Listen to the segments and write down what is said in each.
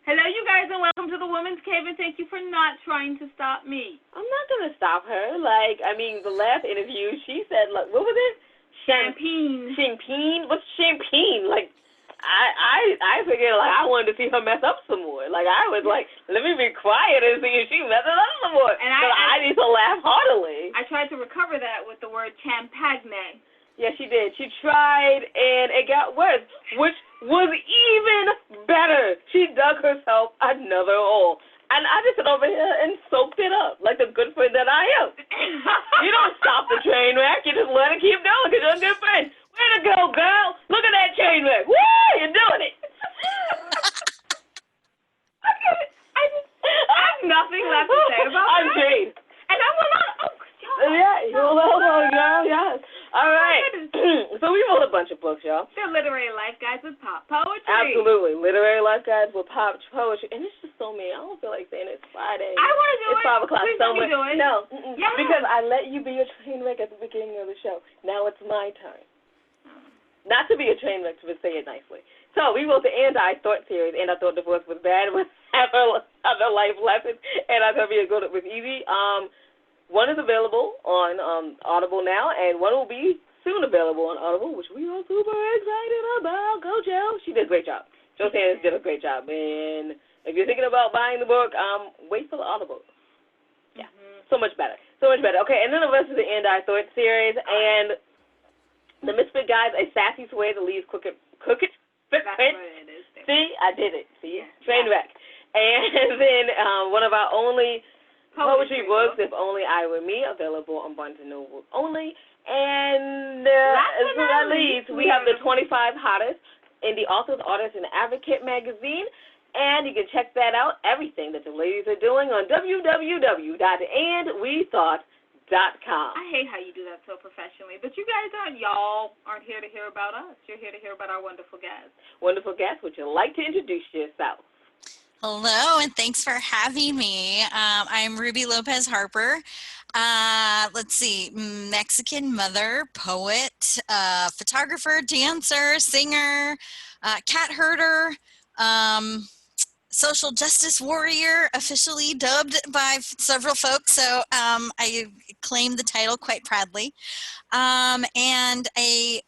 Hello, you guys, and welcome to the Women's Cave, and thank you for not trying to stop me. I'm not going to stop her. The last interview, she said, what was it? Champagne. Champagne? What's champagne? I figured, I wanted to see her mess up some more. I was like, let me be quiet and see if she messes up some more. And I need to laugh heartily. I tried to recover that with the word champagne. Yeah, she did. She tried, and it got worse, which was even better. She dug herself another hole. And I just sit over here and soaked it up like the good friend that I am. You don't stop the train wreck. You just let it keep going because you're a good friend. Way to go, girl. Look at that train wreck. Woo! You're doing it. I have nothing left to say about that. I'm great. And I went on. Yeah, you're a little girl, yes. All right. So we wrote a bunch of books, y'all. They're literary life guides with pop poetry. Absolutely. Literary life guides with pop poetry. And it's just so mean. I don't feel like saying it's Friday. I want to do it's 5 o'clock Please somewhere. Do it. No. Yes. Because I let you be a train wreck at the beginning of the show. Now it's my turn. Not to be a train wreck, but say it nicely. So we wrote the Anti-Thought series, and I thought divorce was bad with other life lessons, and I thought it was easy. One is available on Audible now, and one will be soon available on Audible, which we are super excited about. Go, Joe. She did a great job. Joe Sanders did a great job. And if you're thinking about buying the book, wait for the Audible. Yeah, so much better. So much better. Okay, and then the rest of the Anti-Thought series, and the Misfit Guys, a sassy way to leave crooked. That's what it is. See, I did it. See, train wreck. And then one of our only poetry books, If Only I Were Me, available on Barnes & Noble only. And last but not least, we have the 25 hottest indie authors, artists, and advocate magazine. And you can check that out, everything that the ladies are doing on www.andwethought.com. I hate how you do that so professionally, but you guys y'all aren't here to hear about us. You're here to hear about our wonderful guests. Wonderful guests, would you like to introduce yourself? Hello, and thanks for having me. I'm Ruby Lopez Harper. Let's see, Mexican mother, poet, photographer, dancer, singer, cat herder, social justice warrior, officially dubbed by several folks, so I claim the title quite proudly, and a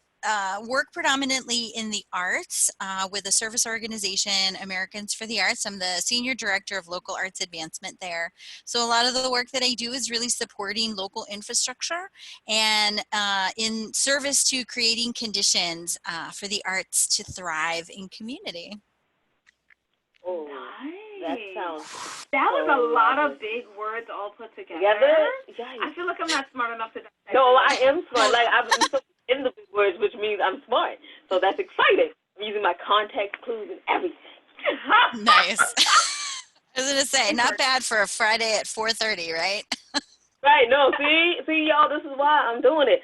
work predominantly in the arts with a service organization, Americans for the Arts. I'm the senior director of local arts advancement there. So a lot of the work that I do is really supporting local infrastructure and in service to creating conditions for the arts to thrive in community. Oh, nice. That was a lot of big words all put together. Yeah. I feel like I'm not smart enough to. No, I am smart. I'm so in the big words, which means I'm smart. So that's exciting. I'm using my context clues and everything. Nice. I was gonna say, not bad for a Friday at 4:30, right? Right. No. See, y'all. This is why I'm doing it.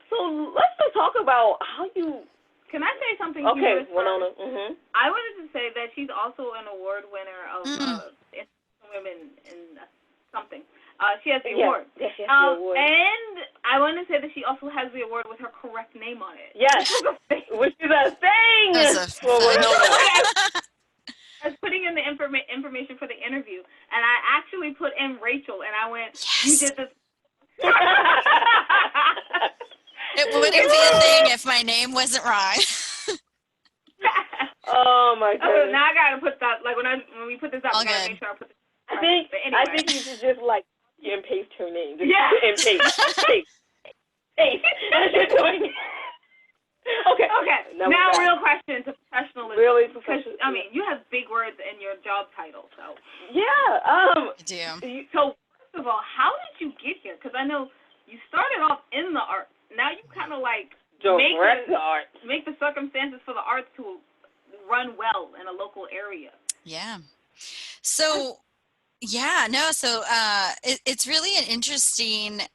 So let's just talk about how you. Can I say something? Okay, Winona. I wanted to say that she's also an award winner of Women in something. She has the award. Yes, she has the award. And I want to say that she also has the award with her correct name on it. Yes, which is a thing. I was putting in the information for the interview, and I actually put in Rachel, and I went, yes. You did this. It wouldn't be a thing if my name wasn't wrong. Oh my goodness. Now I gotta put that, like when we put this up, I gotta make sure I put this. I think you should just and paste her name. Just and paste. As you're doing. Okay. Now real question to professionalism. Really professional. I mean, you have big words in your job title, so. Yeah. I do. So first of all, how did you get here? Because I know you started off in the arts. Now you kind of make the circumstances for the arts to run well in a local area. Yeah. So, it's really an interesting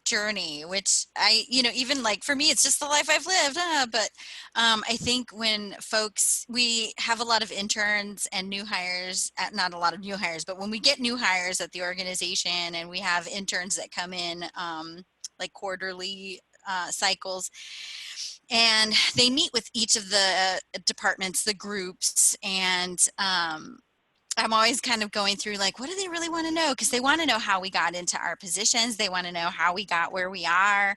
journey, which even for me, it's just the life I've lived. But I think when we have a lot of interns and new hires, not a lot of new hires, but when we get new hires at the organization and we have interns that come in quarterly cycles, and they meet with each of the departments, the groups, and I'm always kind of going through like, what do they really want to know? Because they want to know how we got into our positions. They want to know how we got where we are.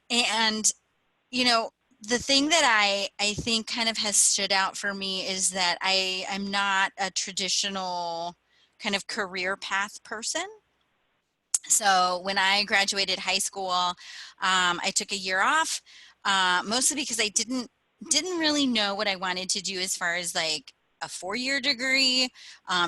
And, you know, the thing that I think kind of has stood out for me is that I'm not a traditional kind of career path person. So when I graduated high school, I took a year off, mostly because I didn't really know what I wanted to do as far as like a 4-year degree.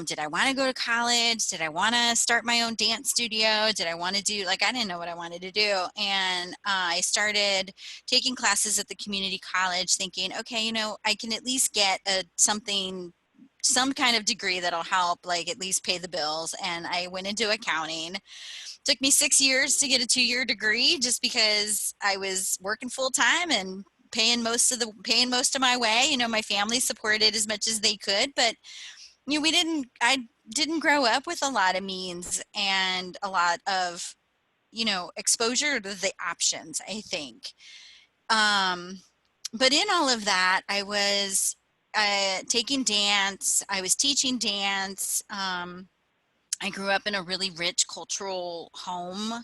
Did I want to go to college? Did I want to start my own dance studio? Did I want to do, like, I didn't know what I wanted to do. And I started taking classes at the community college thinking, okay, you know, I can at least get some kind of degree that'll help, like, at least pay the bills. And I went into accounting. Took me 6 years to get a 2-year degree just because I was working full time and paying most of my way. You know, my family supported as much as they could, but you know, I didn't grow up with a lot of means and a lot of, you know, exposure to the options, I think. But in all of that, I was taking dance, I was teaching dance. I grew up in a really rich cultural home.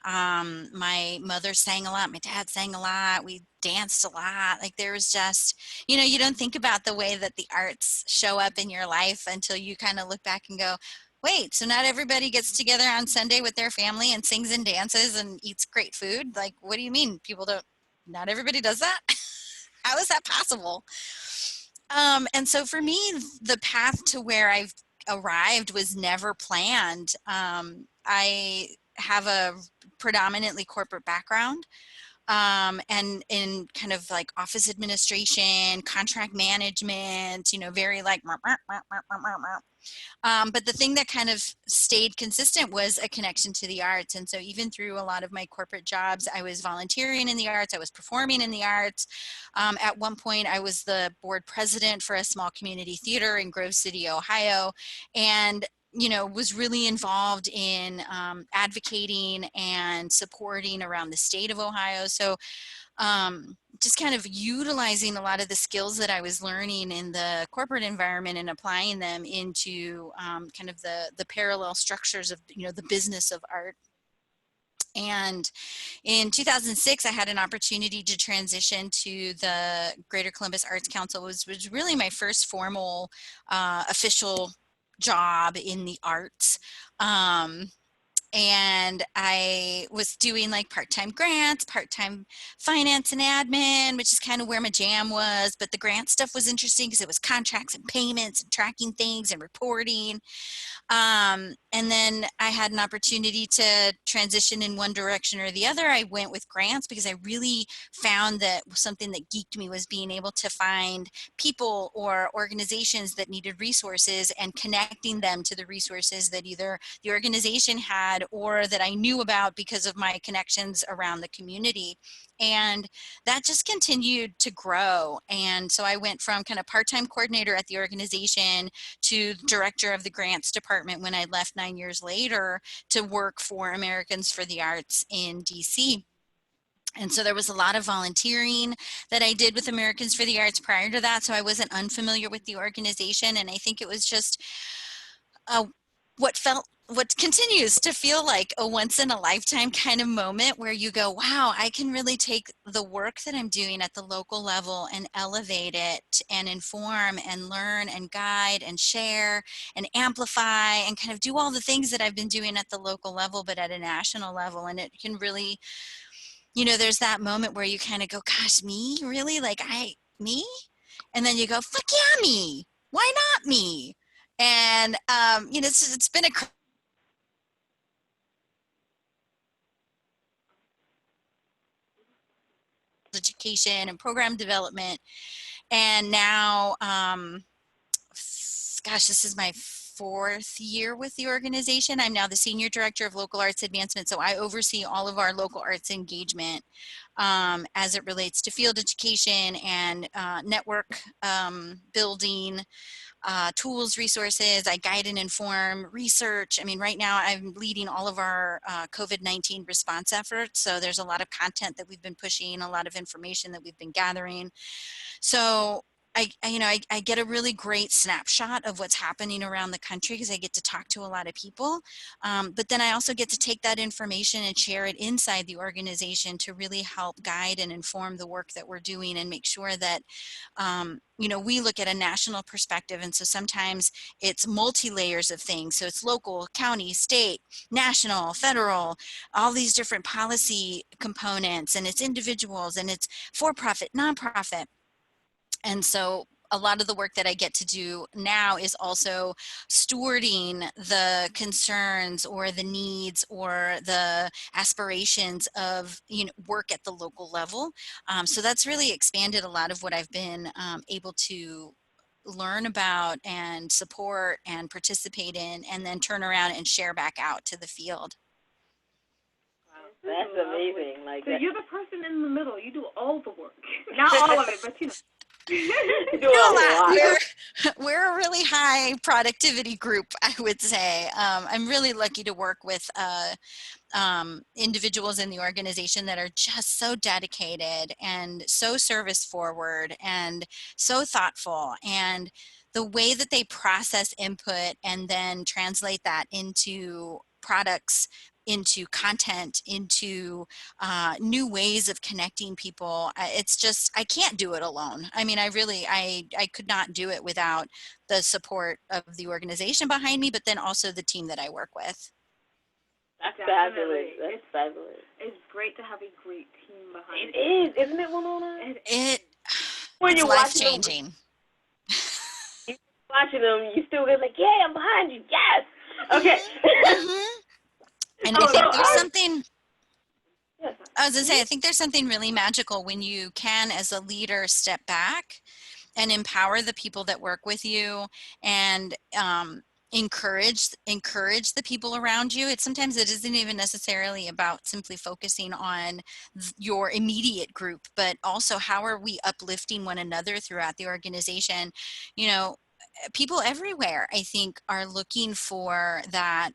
My mother sang a lot. My dad sang a lot. We danced a lot. Like, there was just, you know, you don't think about the way that the arts show up in your life until you kind of look back and go, wait, so not everybody gets together on Sunday with their family and sings and dances and eats great food? Like, what do you mean not everybody does that? How is that possible? And so for me, the path to where I've arrived was never planned. I have a predominantly corporate background, and in kind of like office administration, contract management, you know, very like, but the thing that kind of stayed consistent was a connection to the arts. And so even through a lot of my corporate jobs, I was volunteering in the arts, I was performing in the arts. At one point, I was the board president for a small community theater in Grove City, Ohio, and you know, was really involved in advocating and supporting around the state of Ohio. So just kind of utilizing a lot of the skills that I was learning in the corporate environment and applying them into kind of the parallel structures of, you know, the business of art. And in 2006, I had an opportunity to transition to the Greater Columbus Arts Council. It was really my first formal official job in the arts. And I was doing like part-time grants, part-time finance and admin, which is kind of where my jam was. But the grant stuff was interesting because it was contracts and payments and tracking things and reporting. And then I had an opportunity to transition in one direction or the other. I went with grants because I really found that something that geeked me was being able to find people or organizations that needed resources and connecting them to the resources that either the organization had or that I knew about because of my connections around the community. And that just continued to grow. And so I went from kind of part-time coordinator at the organization to director of the grants department when I left 9 years later to work for Americans for the Arts in DC. And so there was a lot of volunteering that I did with Americans for the Arts prior to that. So I wasn't unfamiliar with the organization. And I think it was just what continues to feel like a once in a lifetime kind of moment where you go, wow, I can really take the work that I'm doing at the local level and elevate it and inform and learn and guide and share and amplify and kind of do all the things that I've been doing at the local level, but at a national level. And it can really, you know, there's that moment where you kind of go, gosh, me? Really? Like, me? And then you go, fuck yeah, me. Why not me? And, you know, it's been a education and program development. And now, gosh, this is my 4th year with the organization. I'm now the Senior Director of Local Arts Advancement. So I oversee all of our local arts engagement as it relates to field education and network building, tools, resources. I guide and inform research. I mean, right now I'm leading all of our COVID-19 response efforts. So there's a lot of content that we've been pushing, a lot of information that we've been gathering. So I get a really great snapshot of what's happening around the country because I get to talk to a lot of people. But then I also get to take that information and share it inside the organization to really help guide and inform the work that we're doing and make sure that, we look at a national perspective. And so sometimes it's multi-layers of things. So it's local, county, state, national, federal, all these different policy components, and it's individuals, and it's for-profit, nonprofit. And so a lot of the work that I get to do now is also stewarding the concerns or the needs or the aspirations of work at the local level. So that's really expanded a lot of what I've been able to learn about and support and participate in, and then turn around and share back out to the field. That's amazing. So you're the person in the middle. You do all the work. Not all of it, but We're a really high productivity group, I would say. I'm really lucky to work with individuals in the organization that are just so dedicated and so service forward and so thoughtful, and the way that they process input and then translate that into products, into content, into new ways of connecting people. It's just, I can't do it alone. I mean, I could not do it without the support of the organization behind me, but then also the team that I work with. That's fabulous. That's fabulous. It's great to have a great team behind it. It is, isn't it, Winona? It's life-changing. You're watching them, you still get like, yeah, I'm behind you, yes! Okay. And I think there's something, I was going to say, I think there's something really magical when you can, as a leader, step back and empower the people that work with you and encourage the people around you. Sometimes it isn't even necessarily about simply focusing on your immediate group, but also how are we uplifting one another throughout the organization. People everywhere, I think, are looking for that.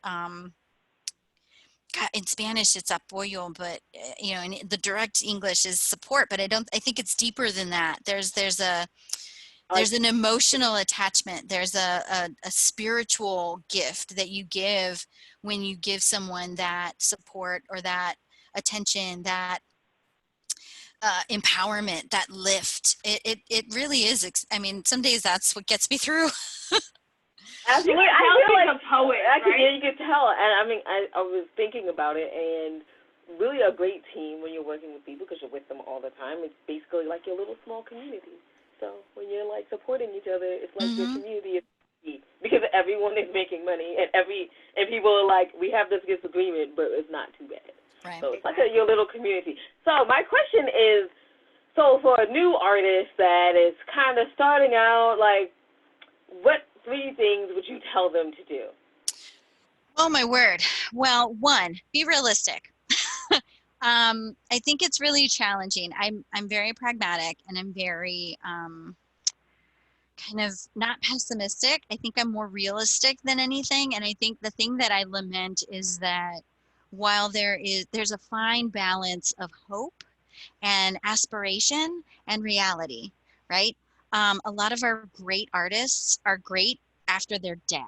In Spanish it's apoyo, but in the direct English is support, but I think it's deeper than that. There's an emotional attachment. There's a spiritual gift that you give when you give someone that support or that attention, that empowerment, that lift. It really is. I mean, some days that's what gets me through. Absolutely. I feel like a poet, right? Yeah, you can tell. And I mean, I was thinking about it, and really a great team when you're working with people because you're with them all the time. It's basically like your little small community. So when you're like supporting each other, it's like your community is key because everyone is making money, and people are like, we have this disagreement, but it's not too bad. Right. So it's like your little community. So my question is, so for a new artist that is kind of starting out, like, what 3 things would you tell them to do? Oh my word. Well, 1, be realistic. I think it's really challenging. I'm very pragmatic, and I'm very kind of not pessimistic. I think I'm more realistic than anything. And I think the thing that I lament is that while there's a fine balance of hope and aspiration and reality, right? A lot of our great artists are great after they're dead.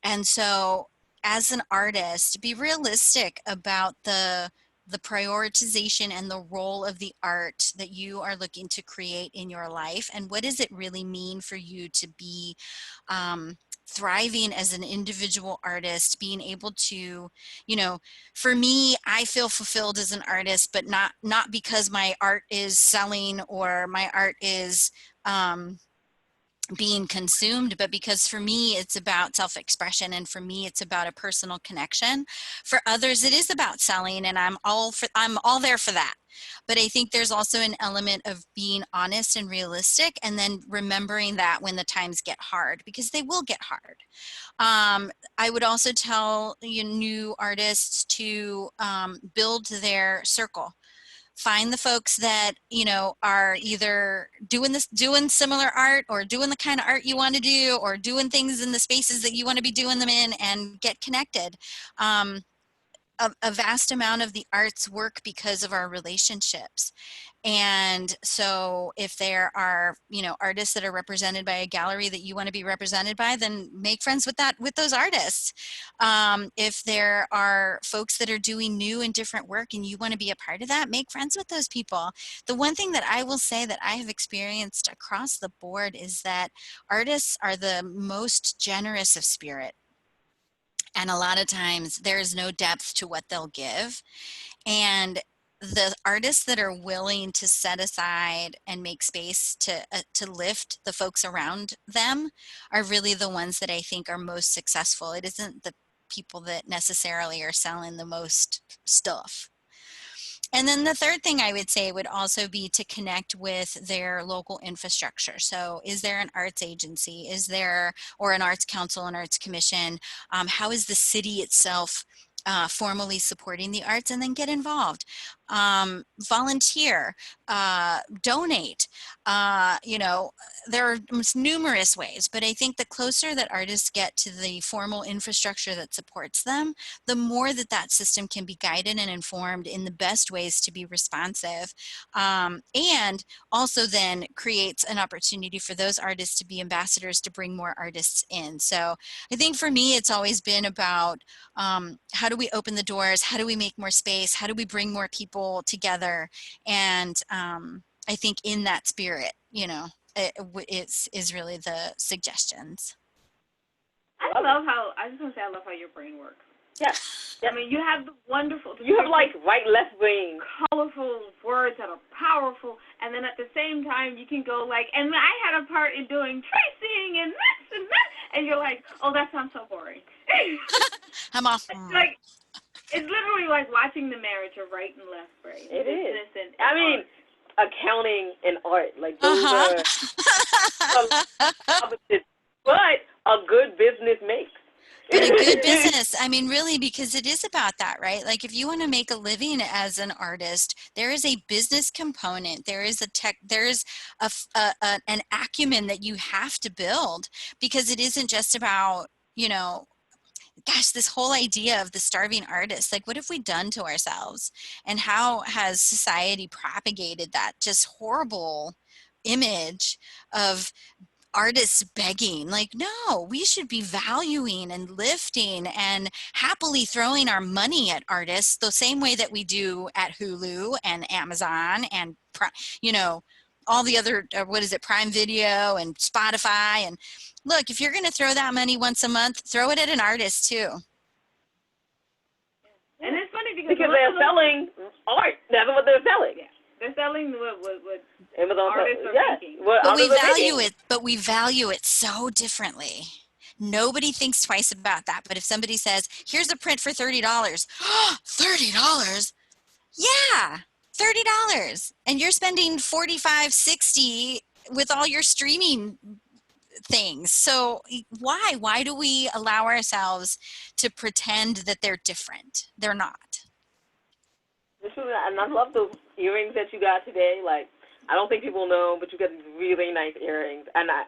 And so as an artist, be realistic about the prioritization and the role of the art that you are looking to create in your life, and what does it really mean for you to be thriving as an individual artist, being able to, for me, I feel fulfilled as an artist, but not because my art is selling or my art is being consumed, but because for me it's about self-expression, and for me it's about a personal connection. For others it is about selling, and I'm all there for that. But I think there's also an element of being honest and realistic, and then remembering that when the times get hard, because they will get hard. I would also tell new artists to build their circle. Find the folks that are either doing similar art, or doing the kind of art you want to do, or doing things in the spaces that you want to be doing them in, and get connected. a vast amount of the arts work because of our relationships. And so if there are, artists that are represented by a gallery that you want to be represented by, then make friends with those artists. If there are folks that are doing new and different work and you want to be a part of that, make friends with those people. The one thing that I will say that I have experienced across the board is that artists are the most generous of spirit. And a lot of times there's no depth to what they'll give. And the artists that are willing to set aside and make space to lift the folks around them are really the ones that I think are most successful. It isn't the people that necessarily are selling the most stuff. And then the third thing I would say would also be to connect with their local infrastructure. So is there an arts agency? Is there, or an arts council, an arts commission? How is the city itself formally supporting the arts? And then get involved. Volunteer, donate. There are numerous ways, but I think the closer that artists get to the formal infrastructure that supports them, the more that system can be guided and informed in the best ways to be responsive, and also then creates an opportunity for those artists to be ambassadors to bring more artists in. So I think for me, it's always been about how do we open the doors? How do we make more space? How do we bring more people together? And I think in that spirit, is really the suggestions. I love how your brain works. Yeah. I mean, you have the wonderful. You have like right, left brain. Colorful words that are powerful, and then at the same time you can go like, and I had a part in doing tracing and this and that, and you're like, oh, that sounds so boring. I'm off. Like, it's literally like watching the marriage of right and left brain. It is. And I mean, accounting and art, like those are opposites, but a good business makes. But a good business, I mean, really, because it is about that, right? Like if you want to make a living as an artist, there is a business component. There is an acumen that you have to build, because it isn't just about, gosh, this whole idea of the starving artist, like what have we done to ourselves? And how has society propagated that just horrible image of artists begging? Like, no, we should be valuing and lifting and happily throwing our money at artists the same way that we do at Hulu and Amazon and, all the other, Prime Video and Spotify. And look, if you're going to throw that money once a month, throw it at an artist too. And it's funny because they're selling art. That's what they're selling. Yeah. They're selling what Amazon artists are making. But we value it so differently. Nobody thinks twice about that. But if somebody says, here's a print for $30, $30? Yeah, $30. And you're spending $45, $60 with all your streaming things. So why do we allow ourselves to pretend that they're different? They're not. And I love those earrings that you got today. Like, I don't think people know, but you got these really nice earrings. And I'm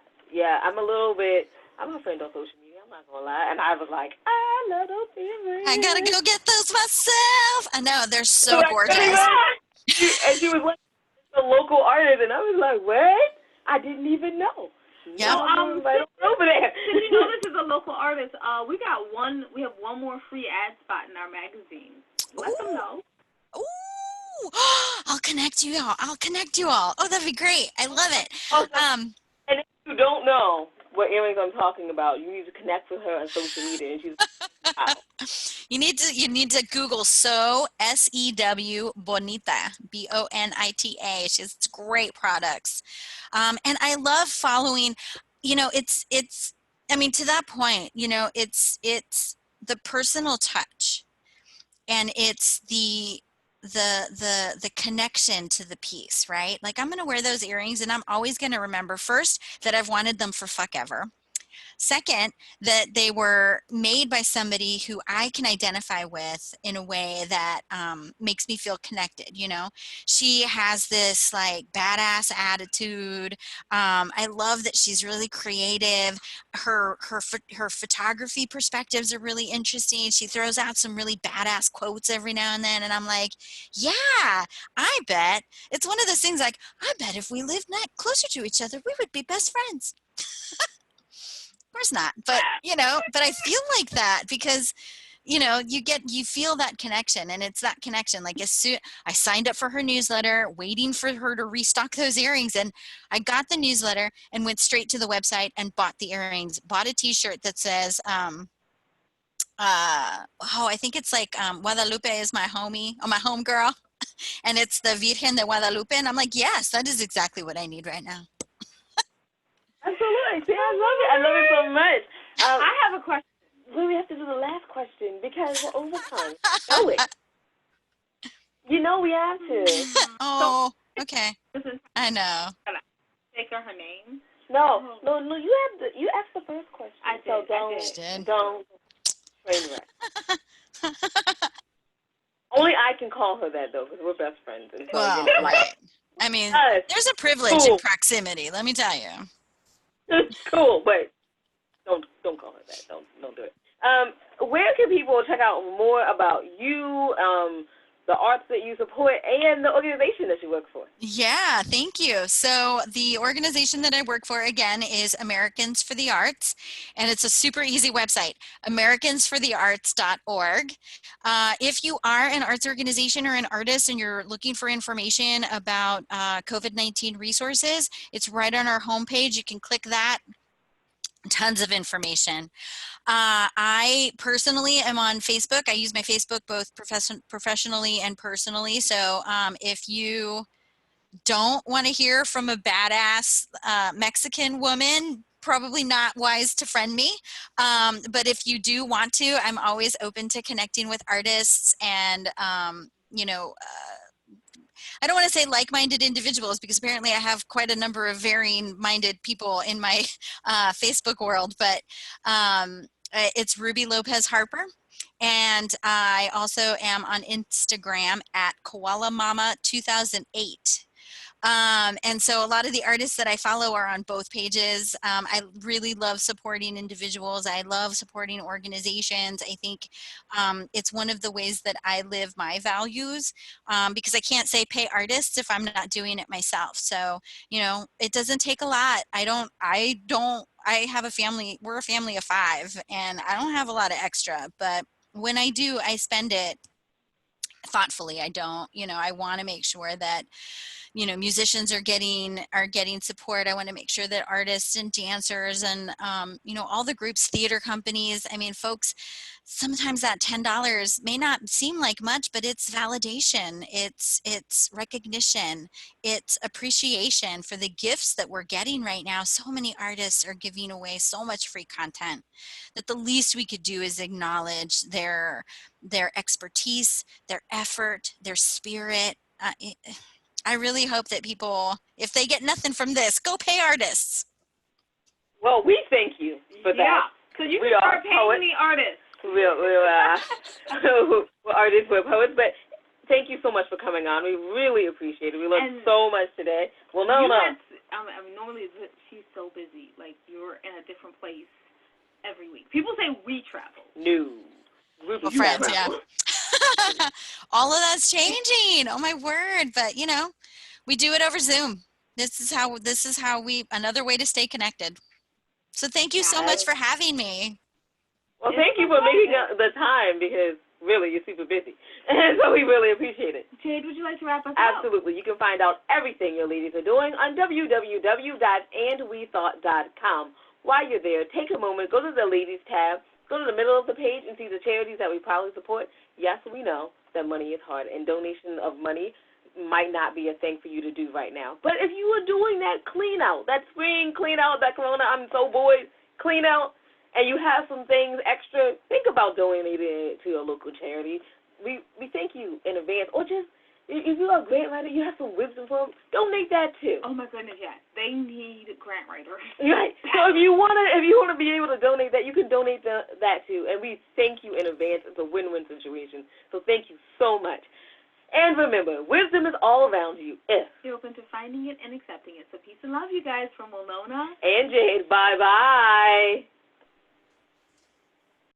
a friend on social media, I'm not going to lie. And I was like, I love those earrings. I got to go get those myself. I know, they're so gorgeous. And she was like, a local artist. And I was like, what? I didn't even know. Yeah. Right over there. Did you know this is a local artist? We have one more free ad spot in our magazine. Let them know. Ooh, I'll connect you all. Oh, that'd be great. I love it. And if you don't know what earrings I'm talking about, you need to connect with her on social media. And she's wow. You need to Google Sew, S-E-W, Bonita, B-O-N-I-T-A. She has great products. And I love following, it's to that point, it's the personal touch, and it's the connection to the piece, right? Like, I'm going to wear those earrings and I'm always going to remember first that I've wanted them for fuck ever. Second, that they were made by somebody who I can identify with in a way that makes me feel connected. You know, she has this like badass attitude. I love that she's really creative. Her photography perspectives are really interesting. She throws out some really badass quotes every now and then, and I'm like, yeah, I bet it's one of those things like, I bet if we lived closer to each other, we would be best friends. Of course not, but but I feel like that because you feel that connection, and it's that connection. Like as soon I signed up for her newsletter, waiting for her to restock those earrings, and I got the newsletter and went straight to the website and bought the earrings, bought a t-shirt that says, I think it's like, Guadalupe is my homie, or my home girl. And it's the Virgen de Guadalupe. And I'm like, yes, that is exactly what I need right now. Absolutely. See, I love it. I love it so much. I have a question. We have to do the last question because we're over time. Know it. You know we have to. Oh, okay. I know. Take her name? No. You asked the first question. I did. So don't train wreck. Only I can call her that, though, because we're best friends. And so, right. I mean, there's a privilege in proximity, let me tell you. It's cool, but don't call her that. Don't do it. Where can people check out more about you, the arts that you support, and the organization that you work for? Yeah, thank you. So the organization that I work for, again, is Americans for the Arts, and it's a super easy website, americansforthearts.org. If you are an arts organization or an artist and you're looking for information about COVID-19 resources, it's right on our homepage. You can click that. Tons of information. I personally am on Facebook. I use my Facebook both professionally and personally. So if you don't want to hear from a badass Mexican woman, probably not wise to friend me. But if you do want to, I'm always open to connecting with artists and, I don't want to say like-minded individuals because apparently I have quite a number of varying-minded people in my Facebook world, but it's Ruby Lopez Harper. And I also am on Instagram at Koala Mama 2008. And so a lot of the artists that I follow are on both pages. I really love supporting individuals. I love supporting organizations. I think it's one of the ways that I live my values because I can't say pay artists if I'm not doing it myself. So, it doesn't take a lot. I have a family, we're a family of 5, and I don't have a lot of extra, but when I do, I spend it thoughtfully. I want to make sure that musicians are getting support. I want to make sure that artists and dancers and all the groups, theater companies, I mean, folks, sometimes that $10 may not seem like much, but it's validation, it's recognition, it's appreciation for the gifts that we're getting right now. So many artists are giving away so much free content that the least we could do is acknowledge their expertise, their effort, their spirit. I really hope that people, if they get nothing from this, go pay artists. Well, we thank you for that. Yeah, because you can start paying the artists. We're artists, we're poets, but thank you so much for coming on. We really appreciate it. We learned so much today. Well, normally she's so busy. Like, you're in a different place every week. People say we travel. No. Well, friends, yeah. All of that's changing. Oh my word! But we do it over Zoom. This is how another way to stay connected. So thank you so much for having me. Well, thank you for making the time because really you're super busy, and so we really appreciate it. Jade, would you like to wrap us up? Absolutely. You can find out everything your ladies are doing on www.andwethought.com. While you're there, take a moment, go to the ladies tab. Go to the middle of the page and see the charities that we proudly support. Yes, we know that money is hard, and donation of money might not be a thing for you to do right now. But if you are doing that clean out, that spring clean out, that Corona, I'm so bored, clean out, and you have some things extra, think about donating it to your local charity. We thank you in advance, or just If you're a grant writer, you have some wisdom for them, donate that too. Oh my goodness, yeah. They need grant writers. Right. So if you wanna be able to donate that, you can donate that too. And we thank you in advance. It's a win-win situation. So thank you so much. And remember, wisdom is all around you if you're open to finding it and accepting it. So peace and love, you guys, from Winona and Jade. Bye-bye.